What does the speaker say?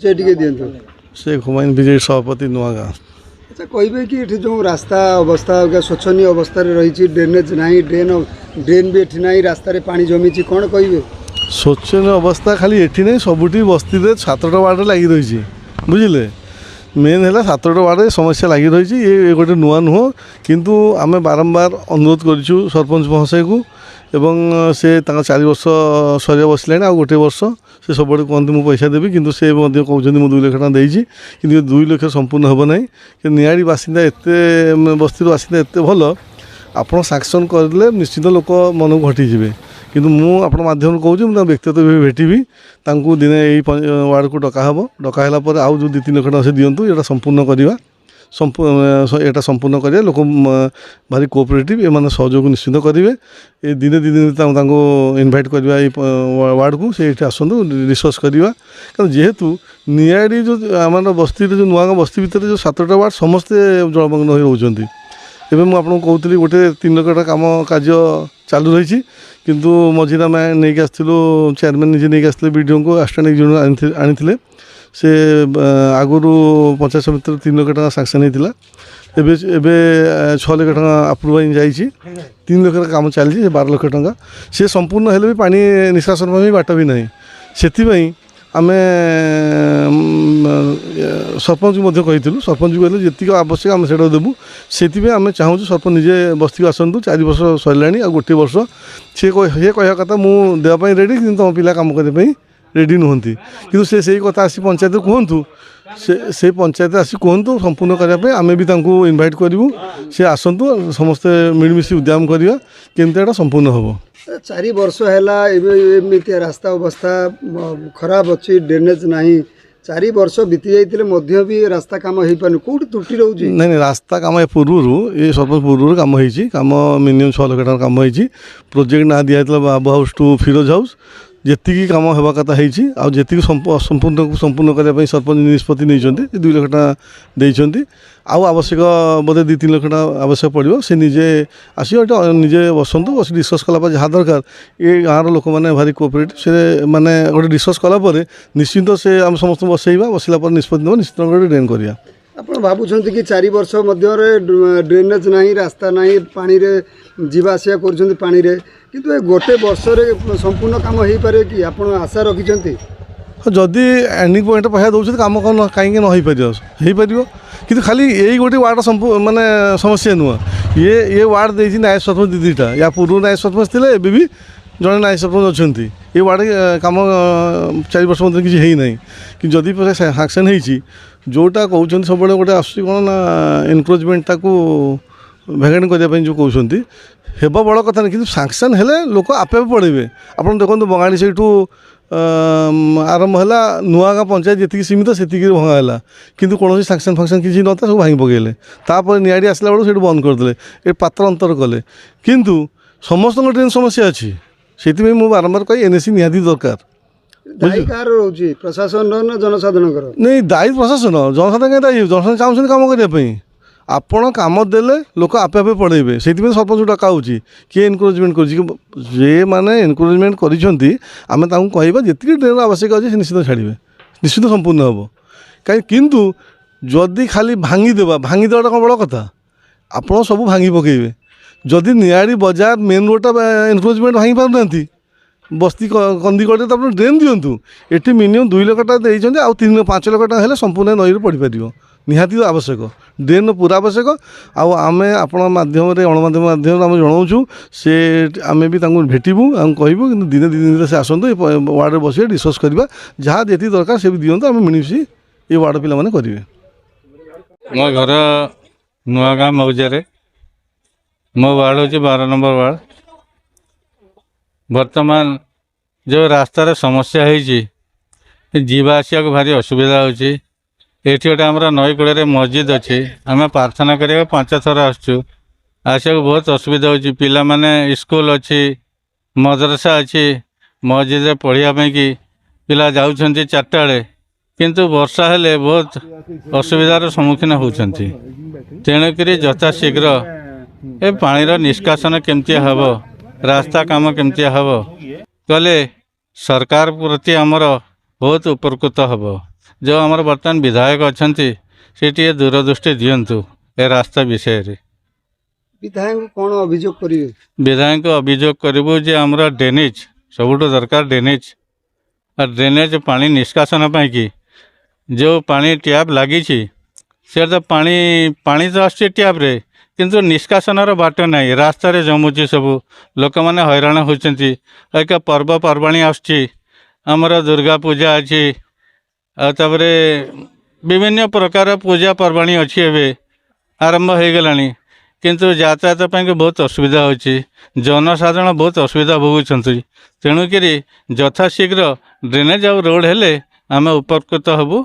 से टिके दियंतु। शेख हुमायूं विजय सभापति नुआगाँ। अच्छा कहबे कि एठी जो रास्ता अवस्था शोचनीय अवस्था रही ड्रेनेज नहीं ड्रेन भी एठी नहीं रास्ता रे पानी जमी कौन कहबे शोचनीय अवस्था खाली एठी नहीं सबुठी बस्ती सातटा वार्ड लगी रही बुझे मेन है सातटा वार्ड समस्या लगी रही ये गोटे नुआ नुह किंतु आमे बारंबार अनुरोध करूँ सरपंच महाशय को एवं से 4 वर्ष सरिया बसला आ गोटे वर्ष से सब कहते मुझे पैसा देवी किंतु से कहते मुझे 2 लाख टका देती कि 2 लाख संपूर्ण हम ना कि निआड़ी बासिंदा एत बस्ती बासिंदा एत भल आप सांक्शन करले निश्चित लोक मन को हटिजे किंतु मुझे माध्यम कहूँ मुझे व्यक्तिगत भाव भेटी दिने यही वार्ड को डकाला आउ जो 2-3 लाख टका से दिंतु ये संपूर्ण करवा यहाँ संपूर्ण करें लोक भारी कोऑपरेटिव एम सहयोग निश्चित करेंगे ये दिने 2 दिन इनभाइट करवा वार्ड को से आसतु डिस्कस करवा कारण जेहेतु निआड़ी जो आम बस्ती जो नुआगाँ बस्ती भितर जो 7टा वार्ड समस्ते जलमग्न हो रोचंती एवं मुझे कहती गोटे 3 लाख टका काम कार्य चालू रही किंतु मझीरे आम नहीं आसलु चेयरमैन निजे नहीं आसते बीडीओ को आसिस्टेंट आनी से आगुरी पंचायत समिति 3 लाख टका सांक्शन होता एवं 6 लाख टका अप्रुवाल जा 3 लाख काम चली 12 लाख टका से संपूर्ण हेल्ले भी पानी निष्कासन भी बाट भी ना से आम सरपंच को कही सरपंच को जी आवश्यक आम से देवु से आम चाहूँ सरपंच निजे बस्ती को आसतु 4 वर्ष सरला आ गोटे वर्ष सी कह कथा मुझे देवाई रेडी कि तुम पिला कम करने रेडी नुहति कि से कथा आसी पंचायत कहतु से पंचायत आसी कहतु संपूर्ण करने आम भी इनभाइट करूँ सी आसतु समस्ते मिलमिशी उद्यम करवा केमती संपूर्ण हम 4 वर्ष है रास्ता अवस्था खराब अच्छी ड्रेनेज नहीं 4 वर्ष बीती जाते भी रास्ता काम हो पारे कौट त्रुटि रोचे नहीं रास्ता काम पूर्व ये सरपंच पूर्व काम होम मिनिमम 6 लाख टका काम हो प्रोजेक्ट ना दिया बाबू हाउस टू फिरोज हाउस जी कम होगा कथा जी संपूर्ण करने सरपंच निष्पत्ति नहीं 2 लाख टका देती आउ आवश्यक बोधे 2-3 लाख टका आवश्यक पड़ो से निजे आस निजे बसतु बस डिस्कस कला जहाँ दरकार ये गाँव लोक मैंने भारी कोऑपरेटिव से माने गोटे डिस्कस कला निश्चित से आम समस्त बसैवा बसला निष्पत्ति ना निश्चित गोटे ड्रेन करवा आप भावुं कि 4 वर्ष मध्य ड्रेनेज नहीं रास्ता नहीं पानी रे जीवा आसिया कर पानी रे किंतु गोटे वर्ष रे संपूर्ण काम हो पारे कि आप आशा रखिंट जदि एंडिंग पॉइंट पैसा दौर कम कौन कहीं न हो पार कि खाली यही गोटे वार्ड माने समस्या नुह ये वार्ड देती नायक सरपंच 2टा या पूर्व नायक सरपंच थे एबी भी जड़े नायक सरपंच अच्छा ये वार्ड कम 4 वर्ष मध्य किसी ना कि जदि सांक्शन हो जोटा कहते सब गोटे आस कौन ना एनक्रोचमेंट भैकेट करने जो कहते हेबा बड़ कथा नहीं कि सांक्शन हेले लोक आपे पड़े आप देखो बंगाणी से आरंभ है नुआगाँ पंचायत जी सीमित से भंगा किंतु कौन सांक्शन फाक्शन किसी ना सब भांगी पकड़े तापर निआड़ी आसला बेलू से बंद करदे ये पात्र अंतर कले किंतु समस्त ट्रेन समस्या अच्छी से मुझे बारंबार कही एनएसी निहाती दरकार रोचे प्रशासन ना जनसाधारण नहीं दायी प्रशासन जनसाधारण दायी जनसाधारण चाहूँ कम करने आपण काम देले लोक आपे आपे पढ़ेबे से सरपंच डका हो किए एनकरेजमेंट कर मैंने एनकरेजमेंट करें कहवा जी ट्रेन आवश्यक अच्छे निश्चित छाड़े निश्चित संपूर्ण हम कहीं किंतु जदि खाली भांगीदेवा कौन बड़ कथा आप सब भांगी पकेबे जदि निआड़ी बजार मेन रोडटा एनकरेजमेंट भांगी पार बस्ती कंदीकड़े तो आप ड्रेन दिंतु ये मिनिमम 2 लाख टका देते आउ 3-5 लाख टका हेल्ले संपूर्ण नई पड़ पार निहाती आवश्यक ड्रेन पूरा आवश्यक आम आप मध्यम गणमाध्यम माध्यम आम जनाऊँ से आम भी भेटू आम कहूँ कि दिने 2 दिन से आसतु वार्ड बस डिस्कस करवा जहाँ जी दरकार से भी दिंतु आम मिलमिशी ये वार्ड पिला माने करेंगे। मो घर नुआगाँ मौजारे मो वार्ड हूँ 12 नंबर वार्ड बर्तमान जो रास्तार समस्या है जीवा आसिया को भारी असुविधा होची एठी गोटे आमर नई कूड़े मस्जिद अच्छे आम प्रार्थना करा 5 थर आसिया को बहुत असुविधा होची पिला माने स्कूल अच्छी मदरसा अच्छी मस्जिद पढ़ाई कि पिला जाउछंती 4टा बेले किंतु वर्षा हेले बहुत असुविधार सम्मुखीन होउछंती तेणुक यथाशीघ्र ए पानीर निष्कासन केमती हम रास्ता काम केमती हम कले सरकार प्रति आमर बहुत उपकृत हम जो आमर बर्तमान विधायक अच्छा से टे दूरदृष्टि दिंतु ए रास्ता विषय रे। विधायक कौन अभियोग करेंगे? विधायक अभियोग करूँ जे आमर ड्रेनेज सबुठ दरकार ड्रेनेज और ड्रेनेज पानी निष्कासन पाई कि जो पानी ट्याप लगी से तो पानी तो आस ट्याप रे किंतु निष्कासनर बाट नहीं रास्ता रे जमुची सब लोक मैंने हैरान होती। एक पर्वपर्वाणी आमर दुर्गा पूजा अच्छी आपर विभिन्न प्रकार पूजा पर्वाणी अच्छी एवं आरंभ हो गला किंतु यातायात पाई बहुत असुविधा होची जनसाधारण बहुत असुविधा भोगुंट तेणुक यथाशीघ्र ड्रेनेज आ रोड हेले आम उपकृत हबू।